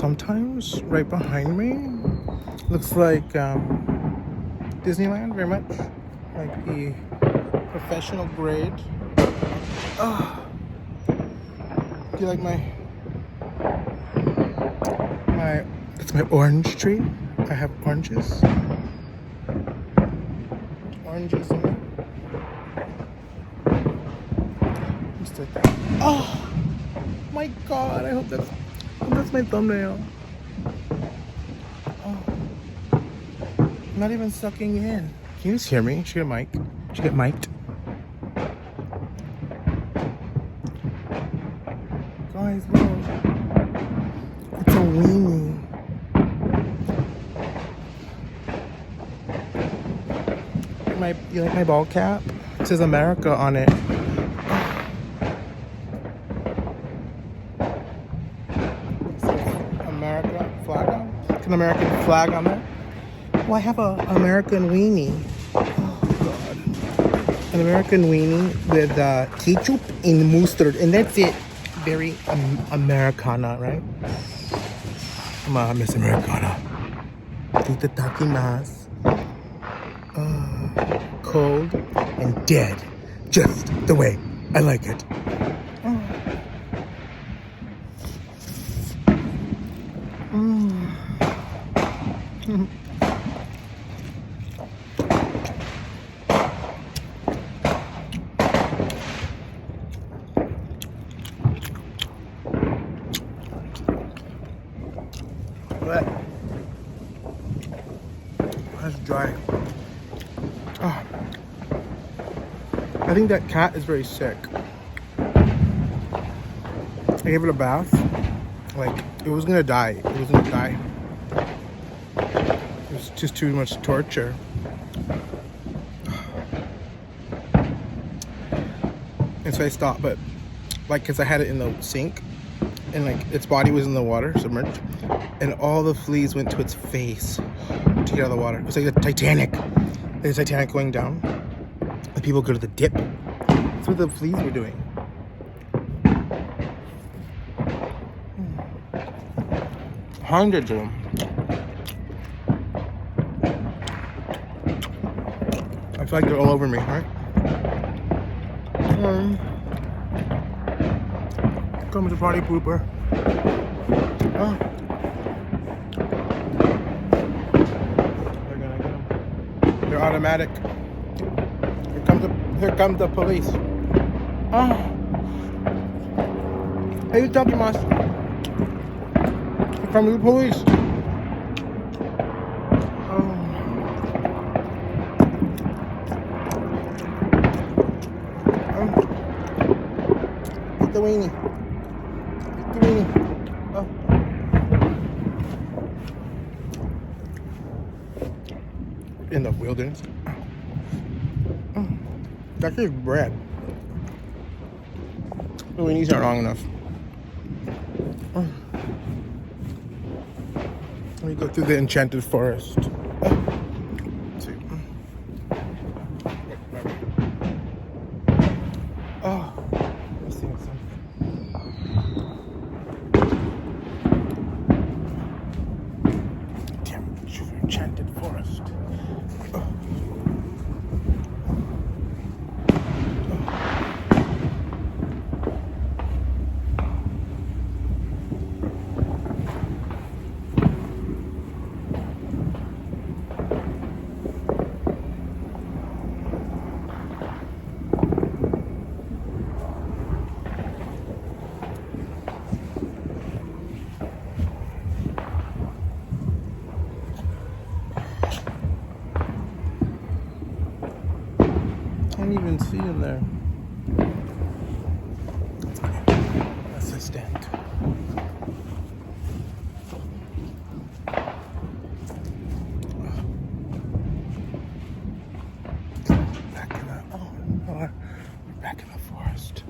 sometimes right behind me looks like Disneyland very much. Like the professional grade. Oh, do you like my that's my orange tree. I have oranges. Oranges in it. Just like that. Oh my god, I hope that's my thumbnail. Oh. I'm not even sucking in. Can you just hear me? Should get a mic. Should get mic'd. Guys, look. It's a weenie. You like my ball cap? It says America on it. America flag on? It's an American flag on there. Well, I have an American weenie. Oh god. An American weenie with ketchup and mustard, and that's it. Very Americana, right? Miss Americana. Itadakimasu. Cold and dead, just the way I like it. But that's dry. Oh. I think that cat is very sick. I gave it a bath. Like, it was gonna die. It was gonna die. It was just too much torture. And so I stopped, but like, cause I had it in the sink and like its body was in the water, submerged, and all the fleas went to its face to get out of the water. It was like the Titanic. The Titanic going down. The people go to the dip. That's what the fleas were doing. Hundreds of them. I feel like they're all over me, right? Come to party pooper. Oh. They're gonna get them. They're automatic. Here comes the police. Oh. Hey, you talking about? Here comes the police. Oh. Eat the weenie. Eat the weenie. Oh. In the wilderness. That's just bread. The weenies aren't long enough. Let me go through the enchanted forest. Let's see. Oh, I'm seeing some. Damn, enchanted forest. Oh. Can't even see him there. Assistant. Back in the we're back in the forest.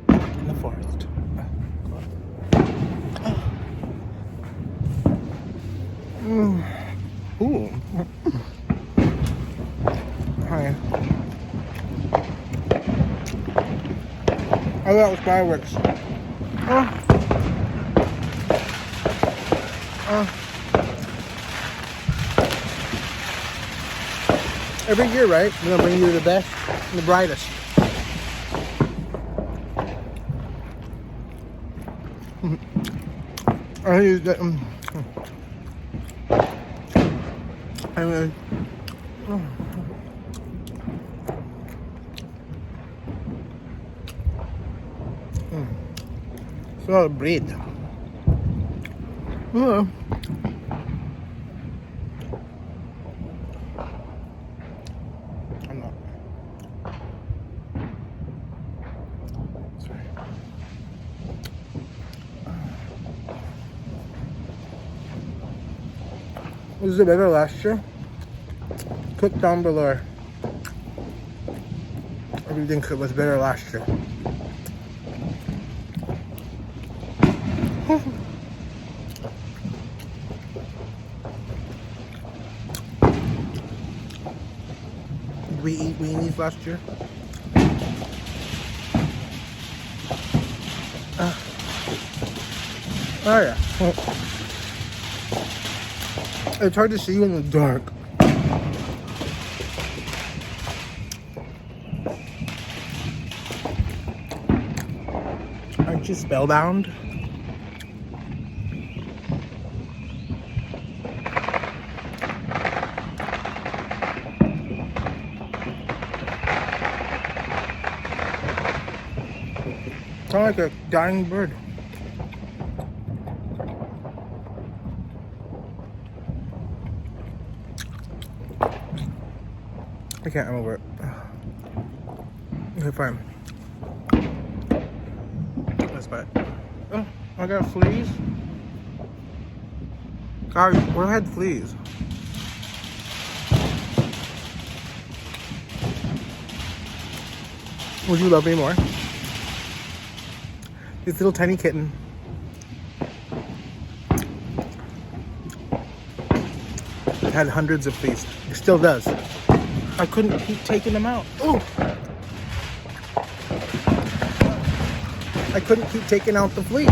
In the forest. Ooh. Hi. I thought it was fireworks. Oh. Every year, right? We're gonna bring you the best and the brightest. I use that. Anyway. So breathe. I'm not. Sorry. Was it better last year? Click down below if you think it was better last year. Did we eat weenies last year? Oh yeah. It's hard to see you in the dark. Aren't you spellbound? Sound like a dying bird. I can't, I'm over it. Okay, fine. That's bad. Oh, I got fleas. God, where had fleas? Would you love me more? This little tiny kitten. It had hundreds of fleas. It still does. I couldn't keep taking them out. Ooh! I couldn't keep taking out the fleas.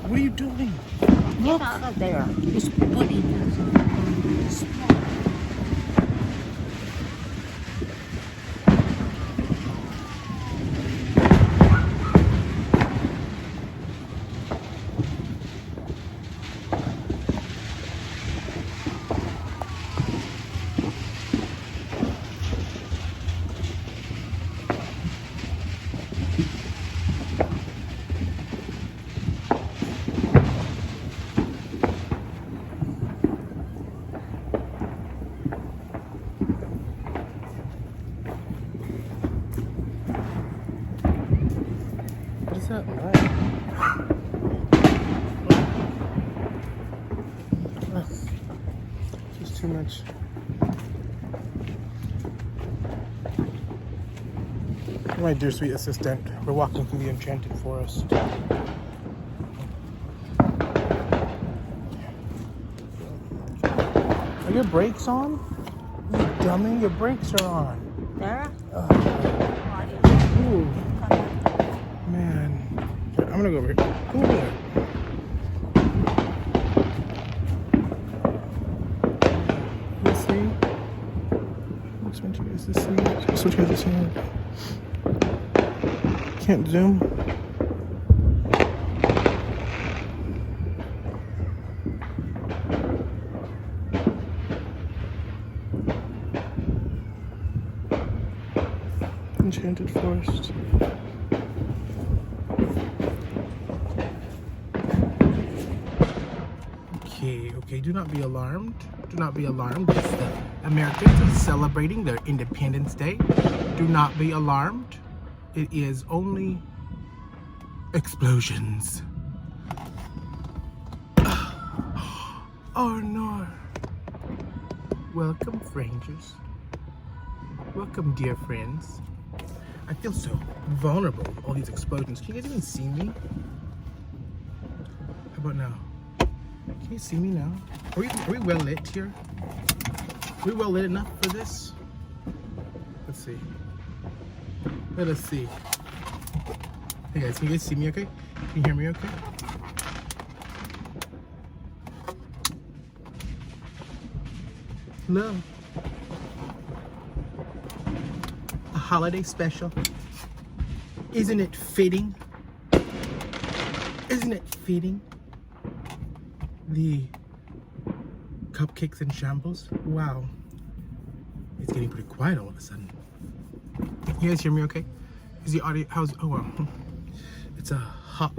What are you doing? Look out of there. It's putting What is that? Just too much. My dear sweet assistant, we're walking through the enchanted forest. Are your brakes on? You dummy, your brakes are on. there. Ooh. Man. Okay, I'm gonna go over here. Go over there. Let's see. Which one is this thing? This one is this one. Can't zoom. Enchanted forest. Okay, do not be alarmed. Do not be alarmed. It's the Americans are celebrating their Independence Day. Do not be alarmed. It is only explosions. Oh no. Welcome, strangers. Welcome, dear friends. I feel so vulnerable with all these explosions. Can you guys even see me? How about now? Can you see me now? Are we well lit here? Are we well lit enough for this? Let's see. Let us see. Hey guys, can you guys see me okay? Can you hear me okay? Hello. A holiday special. Isn't it fitting? Isn't it fitting? The cupcakes in shambles. Wow. It's getting pretty quiet all of a sudden. You guys hear me okay? Is the audio, oh wow. It's a hot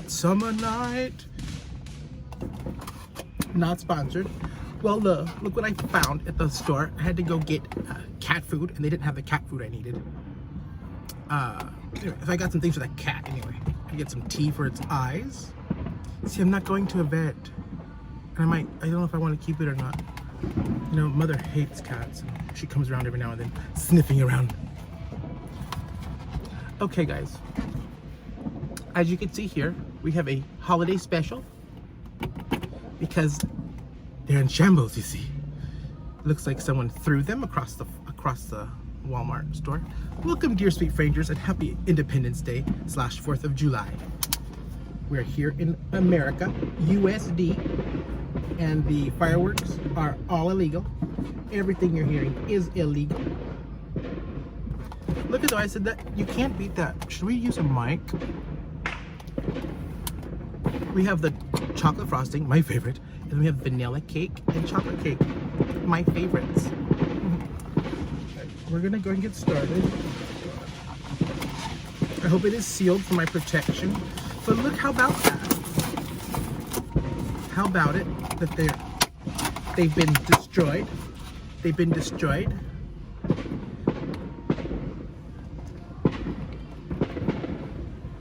summer night. Not sponsored. Well, look what I found at the store. I had to go get cat food, and they didn't have the cat food I needed. Anyway, so I got some things for the cat anyway. I get some tea for its eyes. See, I'm not going to a vet. And I don't know if I want to keep it or not. You know, mother hates cats. She comes around every now and then, sniffing around. Okay, guys. As you can see here, we have a holiday special. Because they're in shambles, you see. Looks like someone threw them across the Walmart store. Welcome, dear sweet strangers, and happy Independence Day / 4th of July. We're here in America, USD, and the fireworks are all illegal. Everything you're hearing is illegal. Look at that, I said that you can't beat that. Should we use a mic? We have the chocolate frosting, my favorite, and then we have vanilla cake and chocolate cake, my favorites. Okay, we're gonna go and get started. I hope it is sealed for my protection. But look, how about that? How about it that they've been destroyed? They've been destroyed.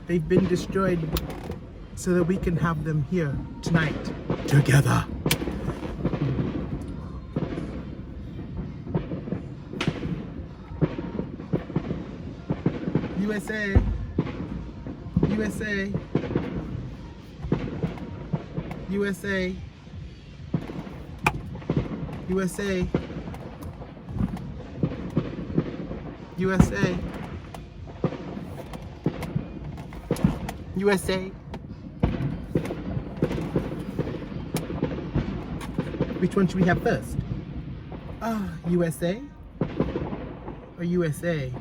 They've been destroyed so that we can have them here tonight together. USA, USA, USA, USA, USA, USA. Which one should we have first? USA or USA?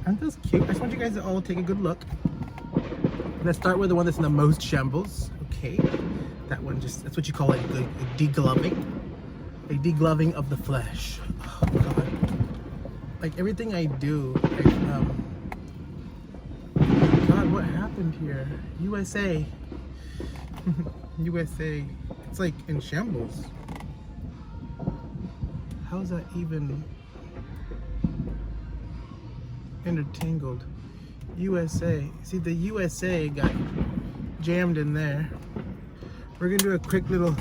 Aren't those cute? I just want you guys to all take a good look. Let's start with the one that's in the most shambles. Okay, that one that's what you call it, a degloving. A degloving of the flesh. Oh God. Like everything I do, God, what happened here? USA. USA. It's like in shambles. How is that even intertangled? USA. See, the USA got jammed in there. We're gonna do a quick little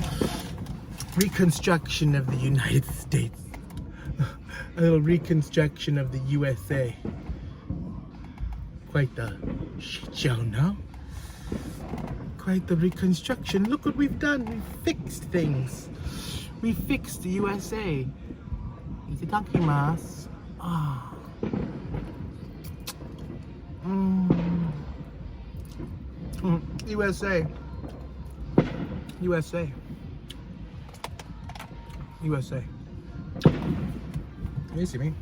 reconstruction of the United States. A little reconstruction of the USA. Quite the shit show, no? Quite the reconstruction. Look what we've done. We fixed things. We fixed the USA. Itadakimasu. Ah. USA. USA. USA. Can you see me?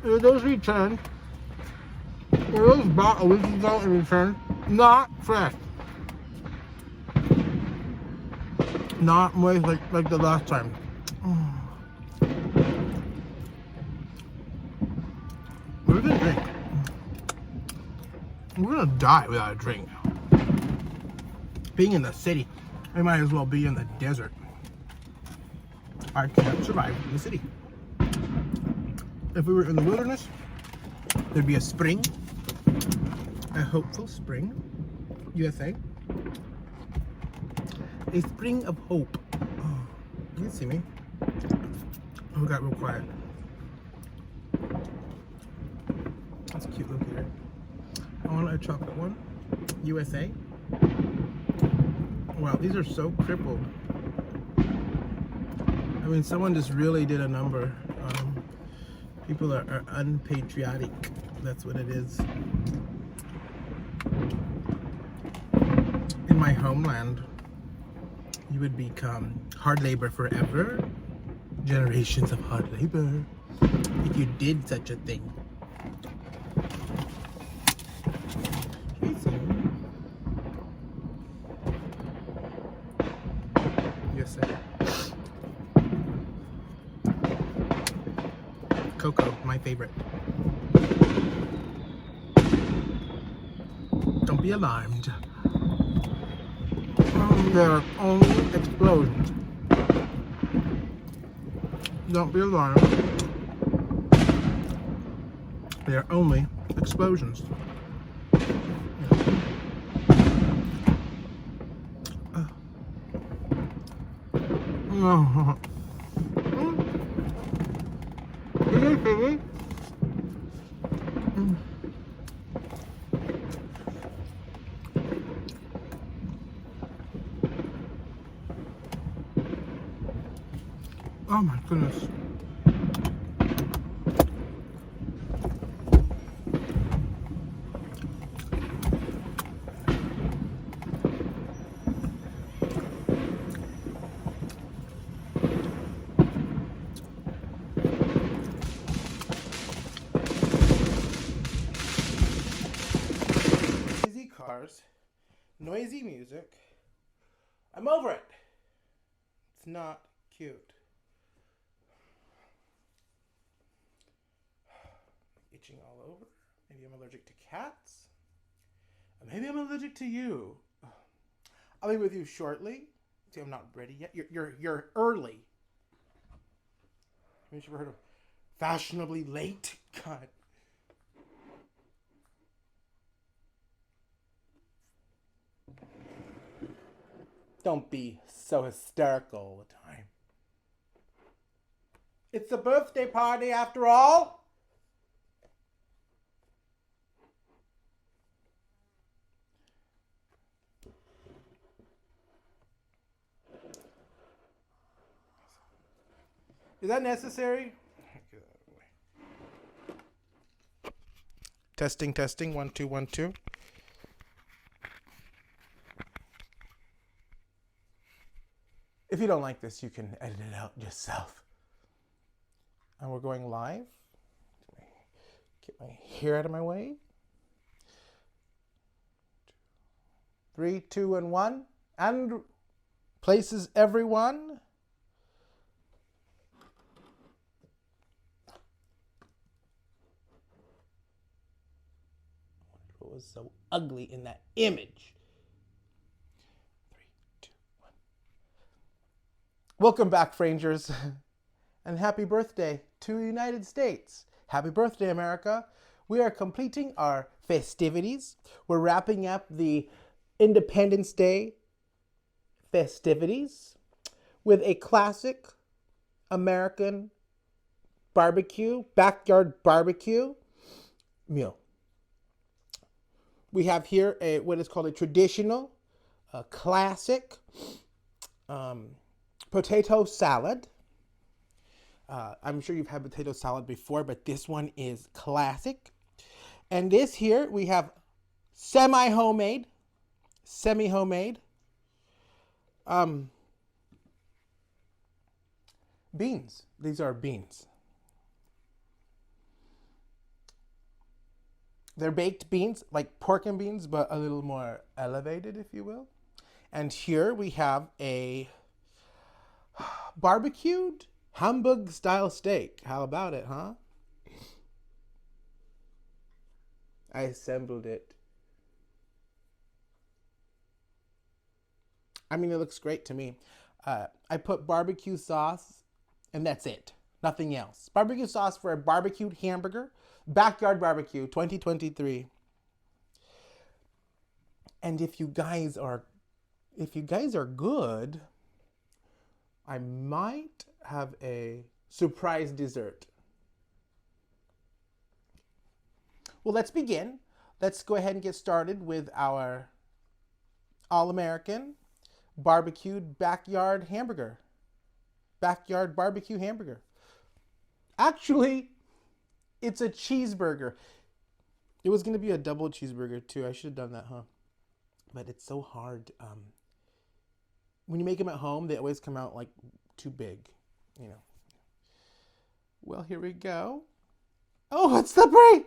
Are those returned? Are those bought a week ago and returned? Not fresh. Not moist like the last time. We're gonna drink. We're gonna die without a drink. Being in the city, I might as well be in the desert. I can't survive in the city. If we were in the wilderness, there'd be a spring, a hopeful spring, USA. A spring of hope. Oh, you can see me. Oh, it got real quiet. That's a cute little gator. I want a chocolate one. USA. Wow, these are so crippled. I mean, someone just really did a number. People are unpatriotic. That's what it is. In my homeland, you would become hard labor forever. Generations of hard labor. If you did such a thing. Yes, sir. Coco, my favorite. Don't be alarmed. There are only explosions. Don't be alarmed. There are only explosions. Oh my goodness. Noisy cars, noisy music. I'm over it. It's not cute. Itching all over. Maybe I'm allergic to cats. Maybe I'm allergic to you. I'll be with you shortly. See, I'm not ready yet. You're early. Have you ever heard of fashionably late? God. Don't be so hysterical all the time. It's a birthday party after all. Is that necessary? Testing, testing, 1 2 1 2. If you don't like this, you can edit it out yourself. And we're going live. Get my hair out of my way. 3 2 and 1. And places everyone. It was so ugly in that image. 3 2 1. Welcome back, Frangers, and happy birthday to the United States. Happy birthday, America. We are completing our festivities. We're wrapping up the Independence Day festivities with a classic American barbecue, backyard barbecue meal. We have here what is called a traditional, classic potato salad. I'm sure you've had potato salad before, but this one is classic. And this here, we have semi-homemade beans. These are beans. They're baked beans, like pork and beans, but a little more elevated, if you will. And here we have a barbecued Hamburg style steak. How about it, huh? I assembled it. I mean, it looks great to me. I put barbecue sauce, and that's it. Nothing else. Barbecue sauce for a barbecued hamburger. Backyard barbecue 2023. And if you guys are good, I might have a surprise dessert. Well, let's begin. Let's go ahead and get started with our all-American barbecued backyard hamburger. Backyard barbecue hamburger. Actually, it's a cheeseburger. It was going to be a double cheeseburger too. I should have done that, huh? But it's so hard. When you make them at home, they always come out like too big, you know. Well, here we go. Oh, it's slippery!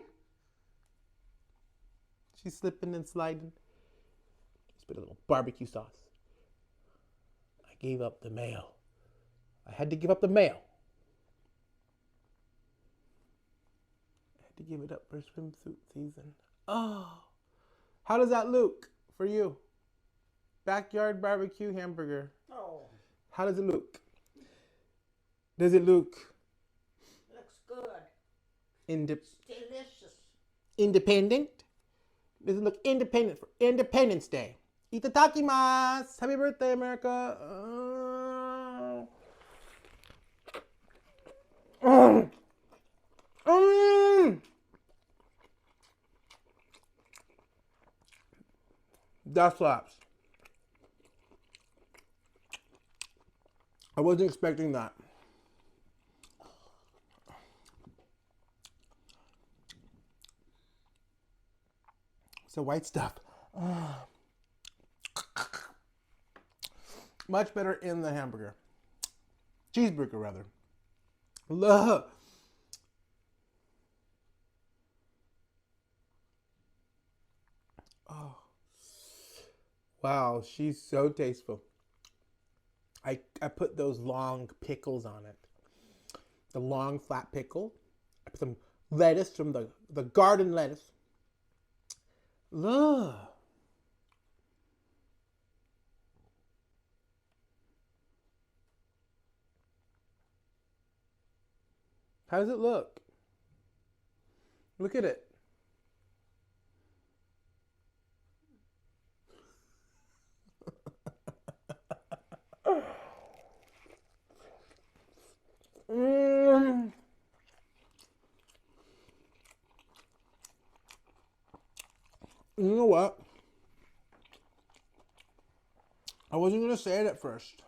She's slipping and sliding. Just put a little barbecue sauce. I gave up the mail. I had to give up the mail. I had to give it up for swimsuit season. Oh, how does that look for you? Backyard barbecue hamburger. Oh, How does it look? Does it look looks good. Delicious. Independent. Independent? Does it look independent for Independence Day? Itadakimasu! Happy birthday, America! That slaps. I wasn't expecting that. So white stuff. Much better in the hamburger. Cheeseburger, rather. Love. Oh. Wow, she's so tasteful. I put those long pickles on it. The long flat pickle. I put some lettuce from the garden lettuce. Look. How does it look? Look at it. You know what? I wasn't going to say it at first.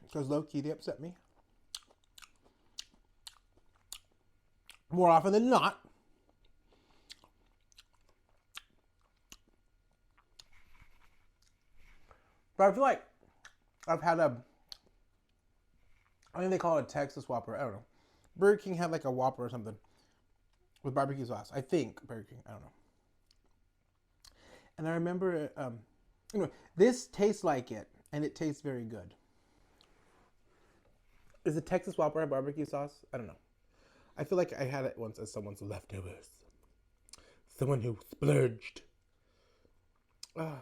Because low-key, they upset me. More often than not. But I feel like I've had I think they call it a Texas Whopper. I don't know. Burger King had like a Whopper or something with barbecue sauce. I think Burger King. I don't know. And I remember, anyway, this tastes like it, and it tastes very good. Is the Texas Whopper have barbecue sauce? I don't know. I feel like I had it once as someone's leftovers. Someone who splurged. Oh.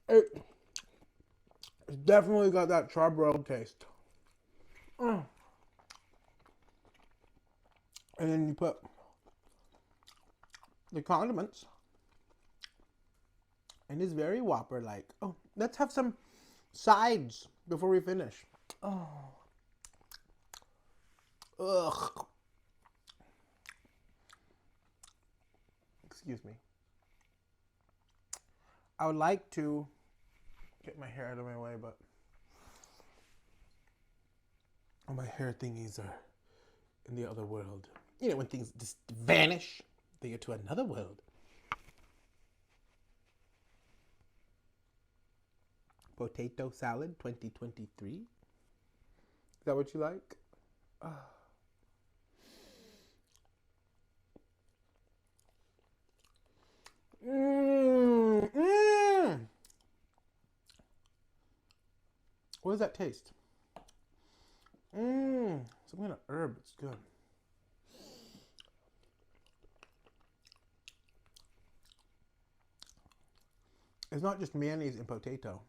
It's definitely got that charbroiled taste. And then you put the condiments. And it's very Whopper-like. Oh, let's have some sides before we finish. Oh. Ugh. Excuse me. I would like to get my hair out of my way, but all my hair thingies are in the other world. You know, when things just vanish, they go to another world. Potato salad 2023. Is that what you like? Oh. What does that taste? Some kind of herb. It's good. It's not just mayonnaise and potato.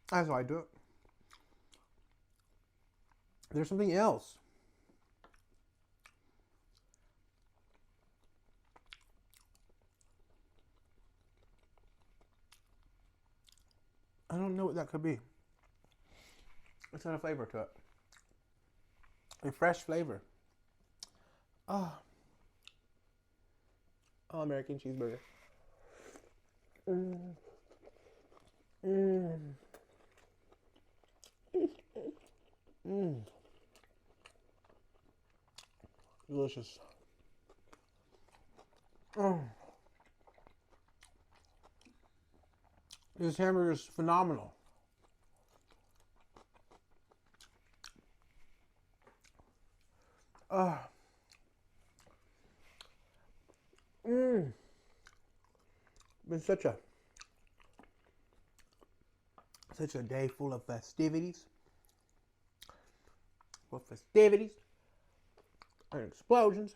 That's how I do it. There's something else. I don't know what that could be. It's got a flavor to it. A fresh flavor. Oh, American cheeseburger. Delicious. This hamburger is phenomenal. Been such a day full of festivities. And explosions.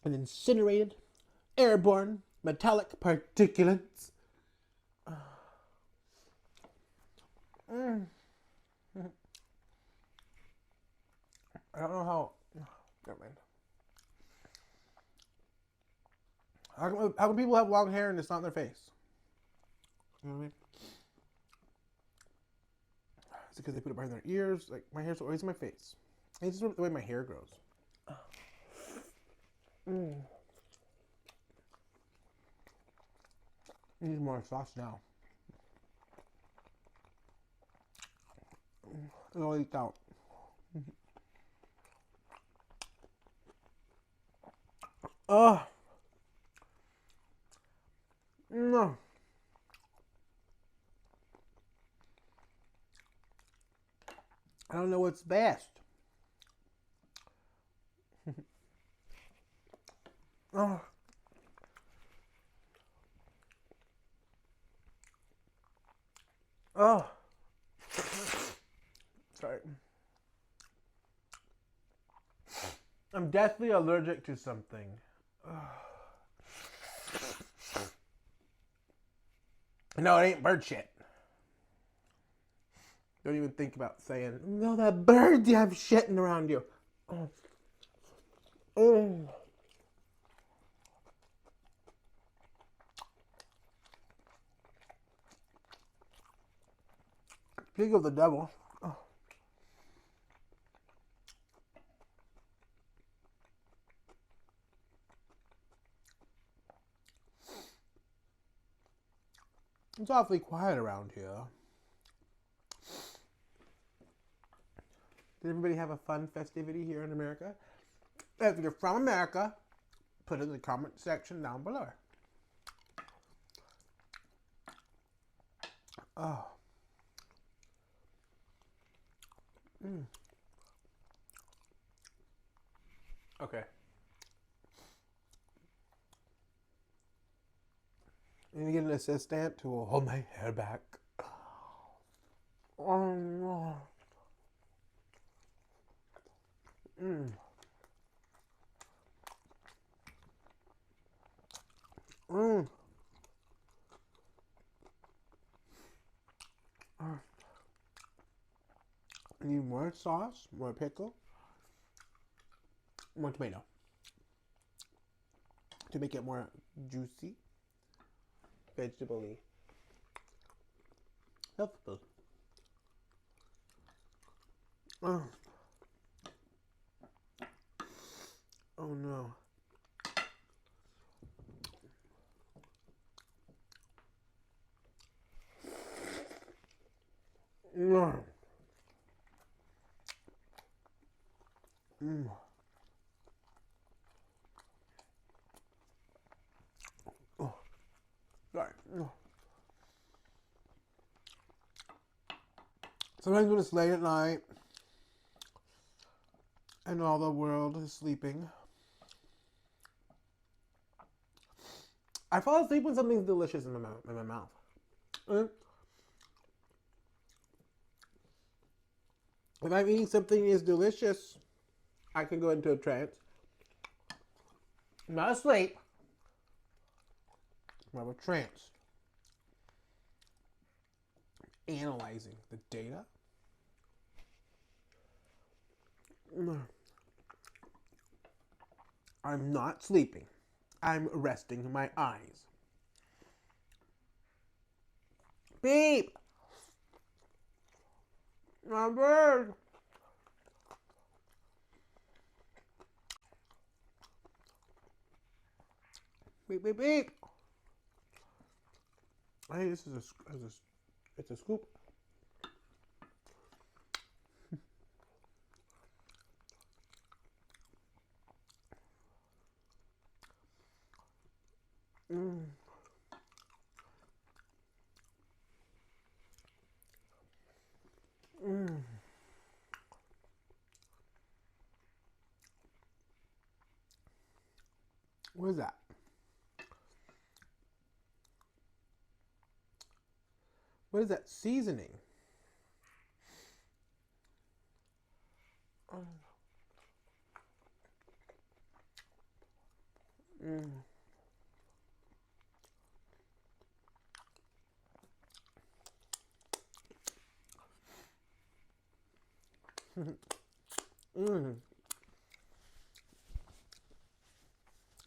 And incinerated, airborne, metallic particulates. I don't know how. Never mind. How can people have long hair and it's not on their face? You know what I mean? Is it because they put it behind their ears? Like, my hair's always in my face. It's just the way my hair grows. Need more sauce now. And I'll eat out. No. I don't know what's best. Sorry. I'm deathly allergic to something. No, it ain't bird shit. Don't even think about saying, no, that bird you have shitting around you. Speaking of the devil. It's awfully quiet around here. Did everybody have a fun festivity here in America? If you're from America, put it in the comment section down below. Okay. I need to get an assistant who will hold my hair back. Oh no. I need more sauce, more pickle, more tomato to make it more juicy, vegetable-y, healthful. Oh no. Sorry. Sometimes when it's late at night and all the world is sleeping, I fall asleep when something's delicious in my mouth. If I'm eating something is delicious, I can go into a trance. I'm not asleep. I'm in a trance. Analyzing the data. I'm not sleeping. I'm resting my eyes. Beep! My bird! Beep, beep, beep! Hey, this is it's a scoop. What is that? What is that seasoning?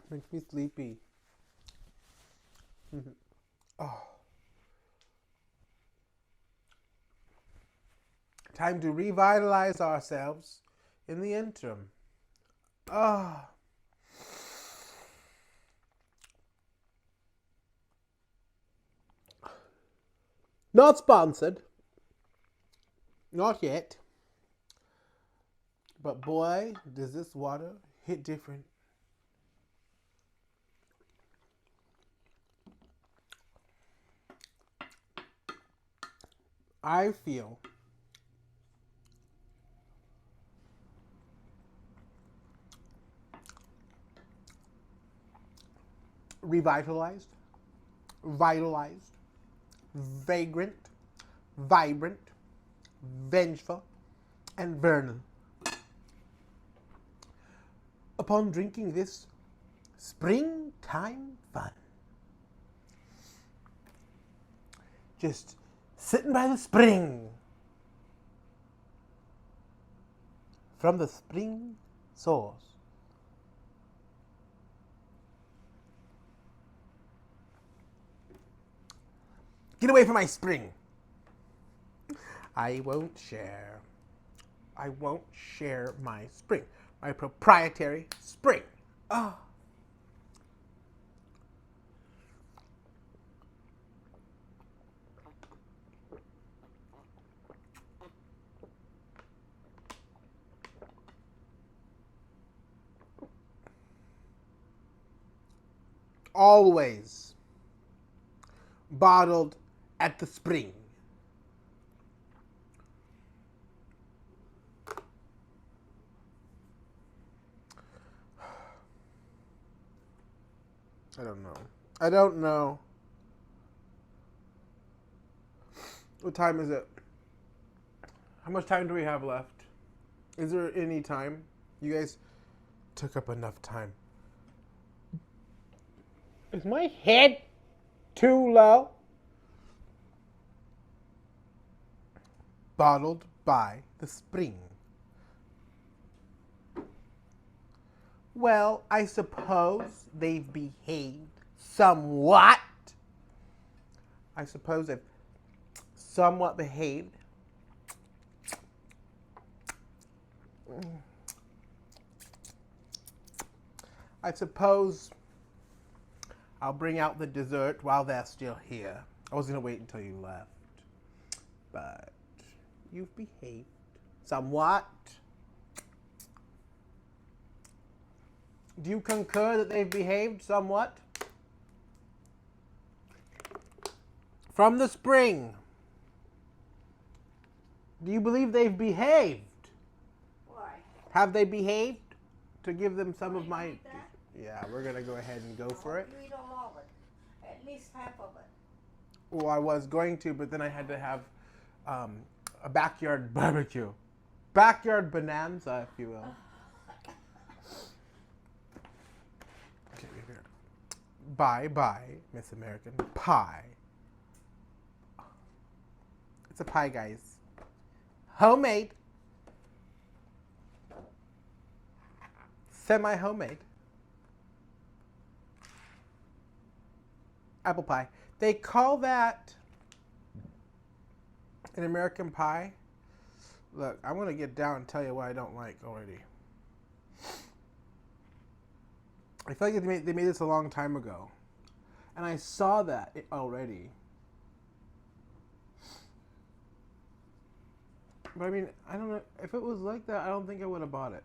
Makes me sleepy. Oh. Time to revitalize ourselves in the interim. Ah. Not sponsored. Not yet. But boy, does this water hit different. I feel revitalized, vitalized, vagrant, vibrant, vengeful, and vernal. Upon drinking this springtime fun. Just sitting by the spring. From the spring source. Get away from my spring. I won't share. I won't share my spring. My proprietary spring. Ah. Always bottled at the spring. I don't know. I don't know. What time is it? How much time do we have left? Is there any time? You guys took up enough time. Is my head too low? Bottled by the spring. Well, I suppose they've behaved somewhat. I suppose they've somewhat behaved. I suppose I'll bring out the dessert while they're still here. I was going to wait until you left. But you've behaved somewhat. Do you concur that they've behaved somewhat? From the spring. Do you believe they've behaved? Why? Have they behaved? To give them some of Wanna my... eat that? Yeah, we're going to go ahead and go for it. You eat all of it. missed half of it. Well, I was going to, but then I had to have a backyard barbecue. Backyard bonanza, if you will. Okay, here. Bye, Miss American Pie. It's a pie, guys. Homemade. Semi-homemade. Apple pie. They call that an American pie. Look, I'm going to get down and tell you what I don't like already. I feel like they made this a long time ago. And I saw that already. But I mean, I don't know. If it was like that, I don't think I would have bought it.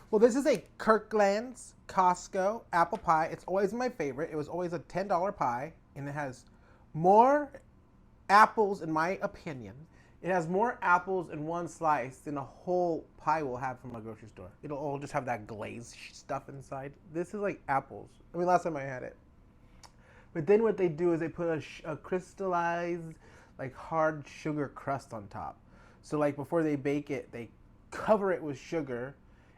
Well, this is a Kirkland's Costco apple pie. It's always my favorite. It was always a $10 pie. And it has more apples, in my opinion. It has more apples in one slice than a whole pie will have from a grocery store. It'll all just have that glazed stuff inside. This is like apples. I mean, last time I had it. But then what they do is they put a crystallized, like hard sugar crust on top. So like before they bake it, they cover it with sugar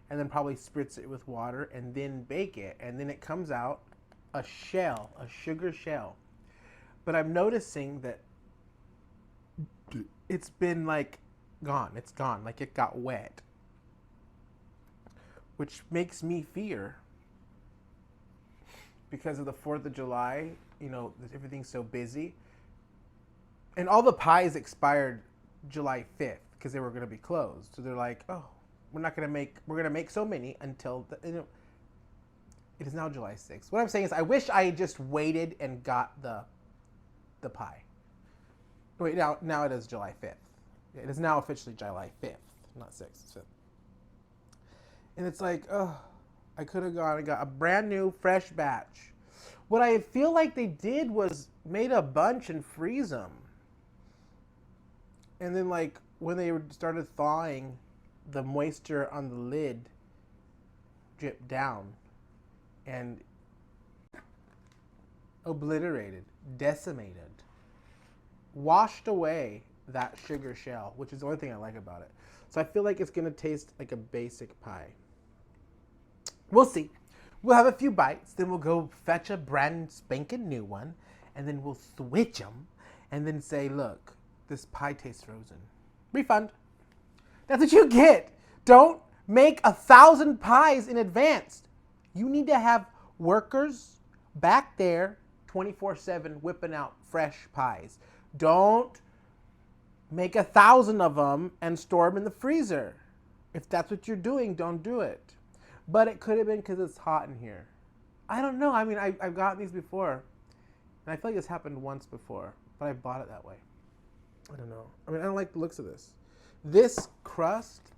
and then probably spritz it with water and then bake it. And then it comes out a shell, a sugar shell. But I'm noticing that it's been like gone. It's gone. Like it got wet. Which makes me fear. Because of the 4th of July, you know, everything's so busy. And all the pies expired July 5th because they were going to be closed. So they're like, oh, we're going to make so many until, it is now July 6th. What I'm saying is I wish I had just waited and got the pie. Wait, now it is July 5th. It is now officially July 5th, not 6th, it's 5th. And it's like, oh, I could have gone and got a brand new, fresh batch. What I feel like they did was made a bunch and freeze them. And then, like, when they started thawing, the moisture on the lid dripped down and obliterated, decimated, washed away that sugar shell, which is the only thing I like about it. So I feel like it's going to taste like a basic pie. We'll see. We'll have a few bites, then we'll go fetch a brand spanking new one, and then we'll switch them, and then say, look, this pie tastes frozen. Refund. That's what you get. Don't make 1,000 pies in advance. You need to have workers back there 24/7 whipping out fresh pies. Don't make 1,000 of them and store them in the freezer. If that's what you're doing, don't do it. But it could have been because it's hot in here. I don't know. I mean, I've gotten these before. And I feel like this happened once before. But I bought it that way. I don't know. I mean, I don't like the looks of this. This crust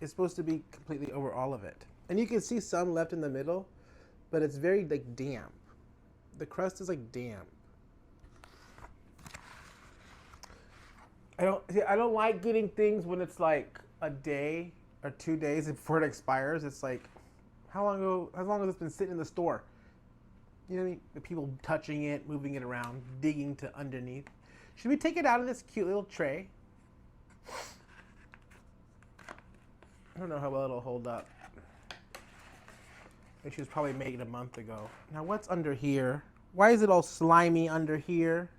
is supposed to be completely over all of it. And you can see some left in the middle. But it's very, like, damp. The crust is, like, damp. I don't like getting things when it's, like, a day or 2 days before it expires. It's like, how long has this been sitting in the store? You know what I mean? The people touching it, moving it around, digging to underneath. Should we take it out of this cute little tray? I don't know how well it'll hold up. I think she was probably made it a month ago. Now what's under here? Why is it all slimy under here?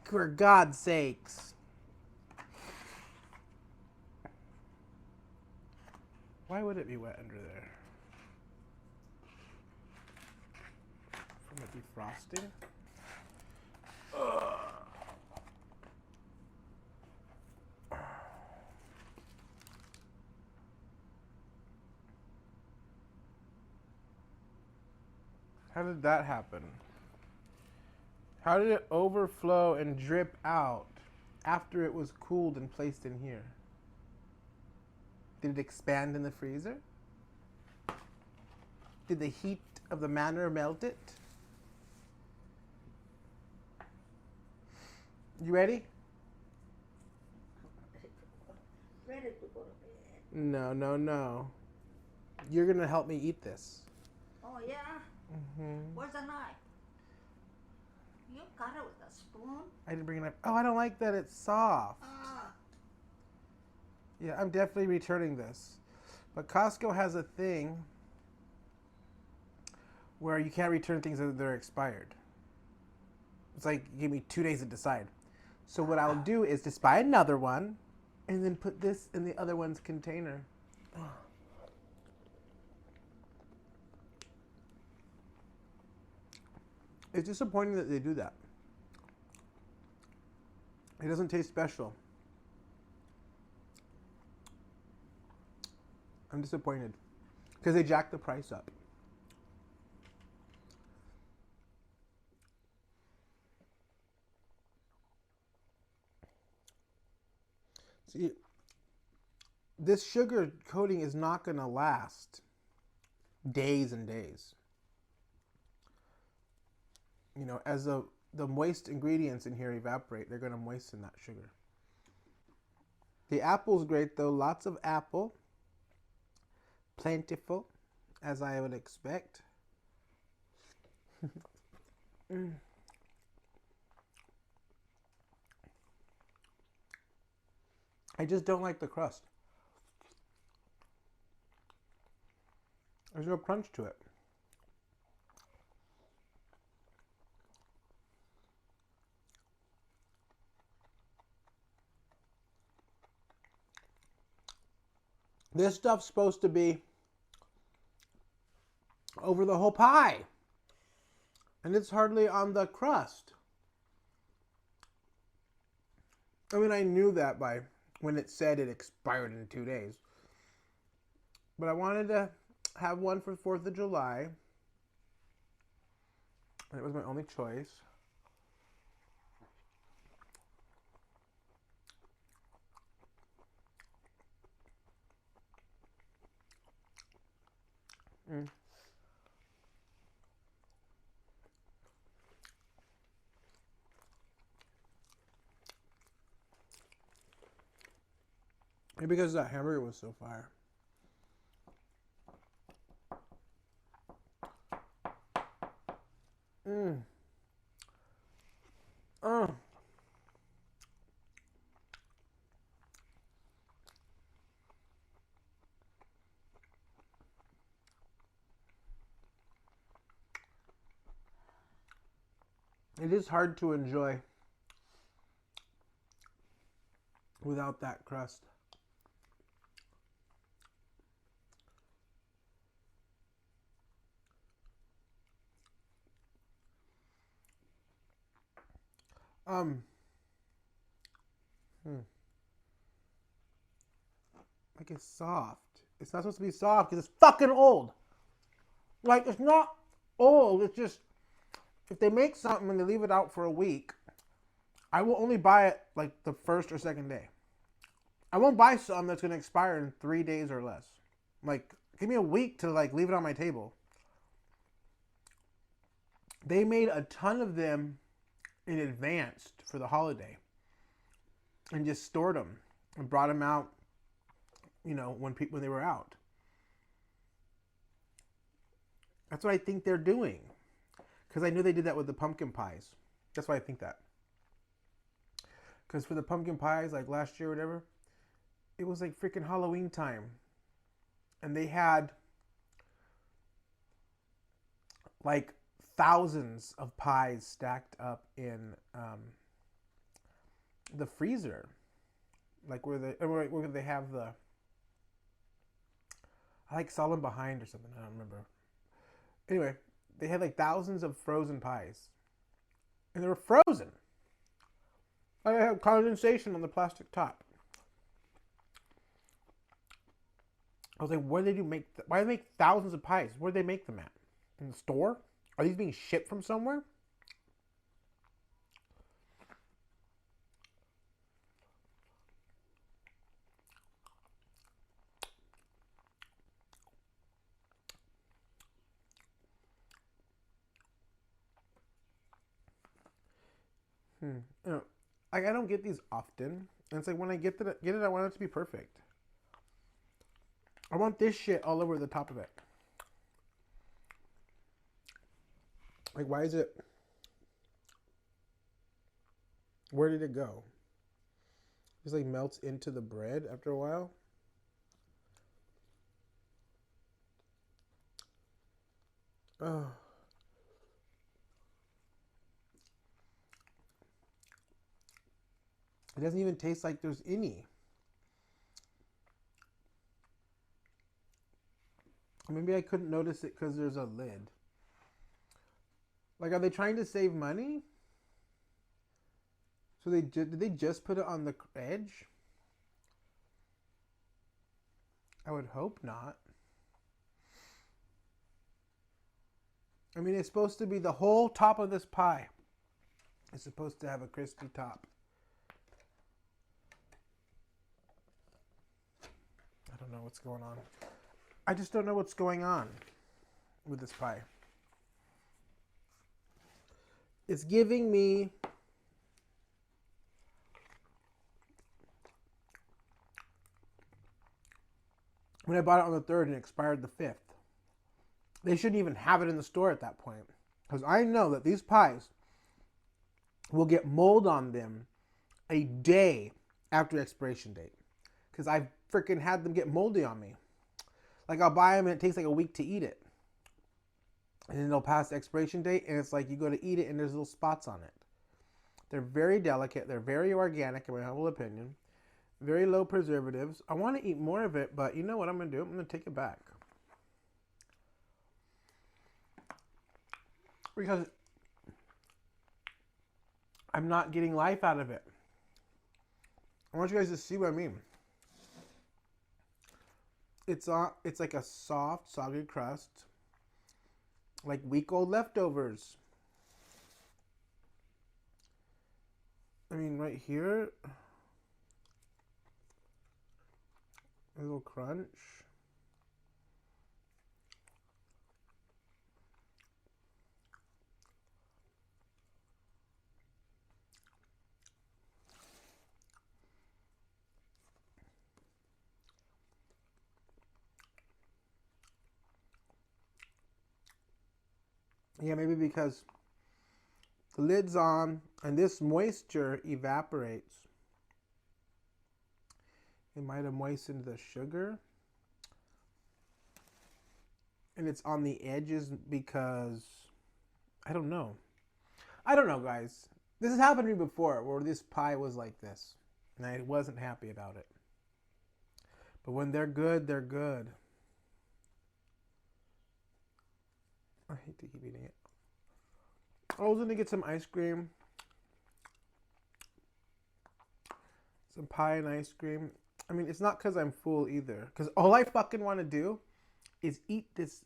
For God's sakes. Why would it be wet under there? From the defrosting? Ugh. How did that happen? How did it overflow and drip out after it was cooled and placed in here? Did it expand in the freezer? Did the heat of the manor melt it? You ready? Ready to go to bed. No. You're going to help me eat this. Oh, yeah? Where's the knife? You cut it with a spoon? I didn't bring it up. Oh, I don't like that it's soft. Ah. Yeah, I'm definitely returning this. But Costco has a thing where you can't return things that are expired. It's like, give me 2 days to decide. So what I'll do is just buy another one and then put this in the other one's container. It's disappointing that they do that. It doesn't taste special. I'm disappointed because they jacked the price up. See, this sugar coating is not going to last days and days. You know, as the moist ingredients in here evaporate, they're going to moisten that sugar. The apple's great though, lots of apple. Plentiful, as I would expect. I just don't like the crust. There's no crunch to it. This stuff's supposed to be over the whole pie. And it's hardly on the crust. I mean, I knew that by when it said it expired in 2 days. But I wanted to have one for 4th of July. And it was my only choice. Maybe because that hamburger was so fire. It is hard to enjoy without that crust. Like it's soft. It's not supposed to be soft because it's fucking old. Like it's not old. It's just if they make something and they leave it out for a week, I will only buy it like the first or second day. I won't buy something that's gonna expire in 3 days or less. Like give me a week to like leave it on my table. They made a ton of them in advance for the holiday and just stored them and brought them out, you know, when they were out. That's what I think they're doing. Because I knew they did that with the pumpkin pies. That's why I think that. Because for the pumpkin pies, like last year or whatever, it was like freaking Halloween time. And they had like thousands of pies stacked up in the freezer. Like where they have the... I like saw them behind or something. I don't remember. Anyway, they had like thousands of frozen pies. And they were frozen. I had condensation on the plastic top. I was like, why do they make thousands of pies? Where do they make them at? In the store? Are these being shipped from somewhere? You know, I don't get these often. And it's like when I get it, I want it to be perfect. I want this shit all over the top of it. Like, why is it? Where did it go? It just like melts into the bread after a while. Oh. It doesn't even taste like there's any. Maybe I couldn't notice it because there's a lid. Like, are they trying to save money? So did they just put it on the edge? I would hope not. I mean, it's supposed to be the whole top of this pie. It's supposed to have a crispy top. I don't know what's going on. I just don't know what's going on with this pie. It's giving me when I bought it on the 3rd and it expired the 5th. They shouldn't even have it in the store at that point. Because I know that these pies will get mold on them a day after expiration date. Because I've freaking had them get moldy on me. Like, I'll buy them and it takes like a week to eat it. And then they'll pass the expiration date and it's like you go to eat it and there's little spots on it. They're very delicate. They're very organic in my humble opinion. Very low preservatives. I want to eat more of it, but you know what I'm going to do? I'm going to take it back. Because I'm not getting life out of it. I want you guys to see what I mean. It's like a soft, soggy crust. Like week-old leftovers. I mean, right here, a little crunch. Yeah, maybe because the lid's on and this moisture evaporates. It might have moistened the sugar. And it's on the edges because, I don't know. I don't know, guys. This has happened to me before where this pie was like this. And I wasn't happy about it. But when they're good, they're good. I hate to keep eating it. I was going to get some ice cream. Some pie and ice cream. I mean, it's not because I'm full either. Because all I fucking want to do is eat this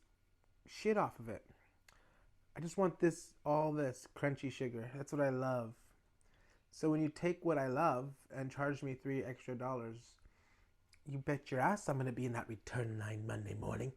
shit off of it. I just want all this crunchy sugar. That's what I love. So when you take what I love and charge me $3 extra, you bet your ass I'm going to be in that return line Monday morning.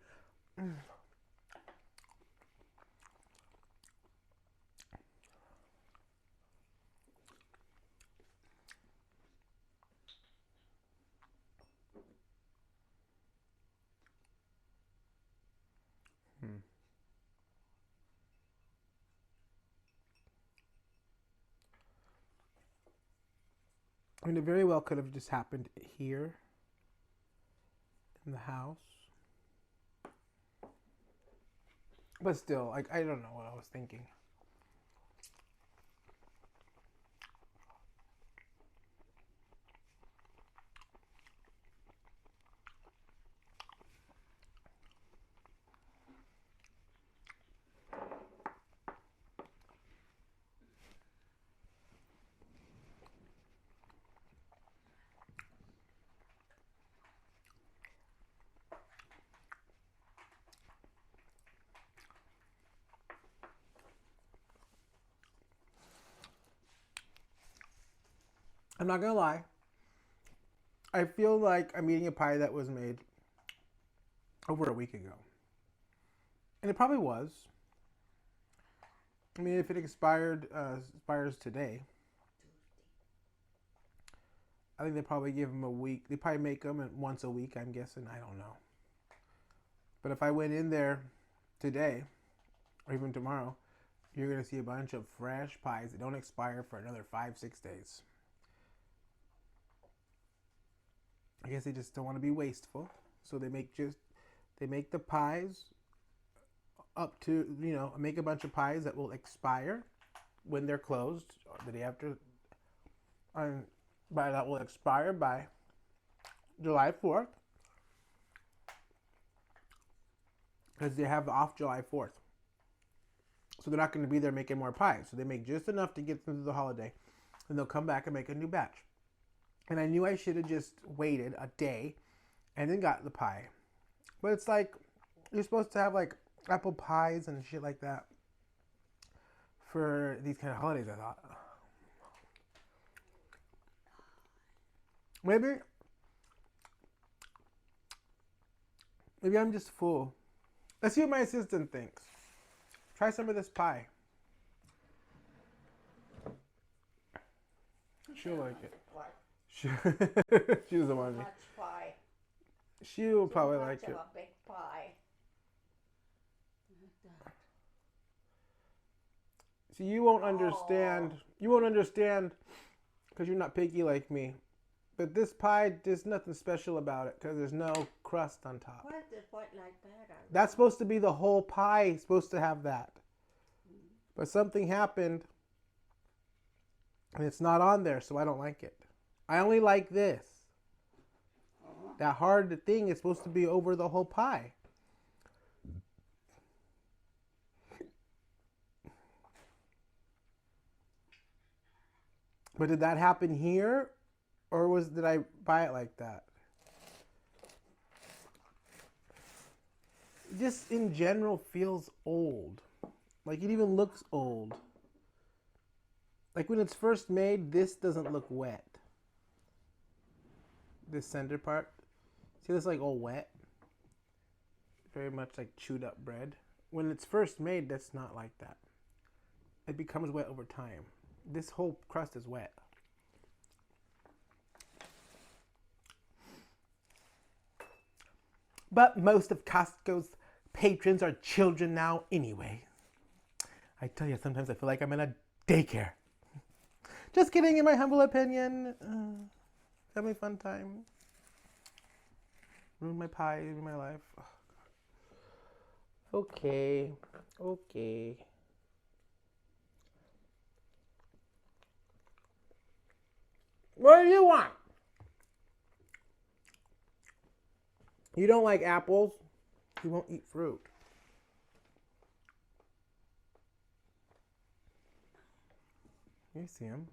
I mean, it very well could have just happened here in the house. But still, like, I don't know what I was thinking. I'm not gonna lie. I feel like I'm eating a pie that was made over a week ago. And it probably was. I mean, if it expires today, I think they probably give them a week. They probably make them once a week, I'm guessing. I don't know. But if I went in there today, or even tomorrow, you're going to see a bunch of fresh pies that don't expire for another 5-6 days. I guess they just don't want to be wasteful. So they make the pies up to, make a bunch of pies that will expire when they're closed the day after. And that will expire by July 4th. Because they have off July 4th. So they're not going to be there making more pies. So they make just enough to get through the holiday. And they'll come back and make a new batch. And I knew I should have just waited a day and then got the pie. But it's like, you're supposed to have like apple pies and shit like that for these kind of holidays, I thought. Maybe I'm just full. Let's see what my assistant thinks. Try some of this pie. She'll like it. She doesn't want it. Pie. She'll probably like it. A big pie. See, you won't understand. You won't understand because you're not picky like me. But this pie, there's nothing special about it because there's no crust on top. What is what like that? That's supposed to be the whole pie. It's supposed to have that. But something happened and it's not on there, so I don't like it. I only like this. That hard thing is supposed to be over the whole pie. But did that happen here? Or did I buy it like that? It just in general feels old. Like it even looks old. Like when it's first made, this doesn't look wet. This center part. See this like all wet? Very much like chewed up bread. When it's first made, that's not like that. It becomes wet over time. This whole crust is wet. But most of Costco's patrons are children now anyway. I tell you, sometimes I feel like I'm in a daycare. Just kidding, in my humble opinion. Family fun time. Ruin my pie, ruin my life. Oh, God. Okay. What do you want? You don't like apples? You won't eat fruit. You see him.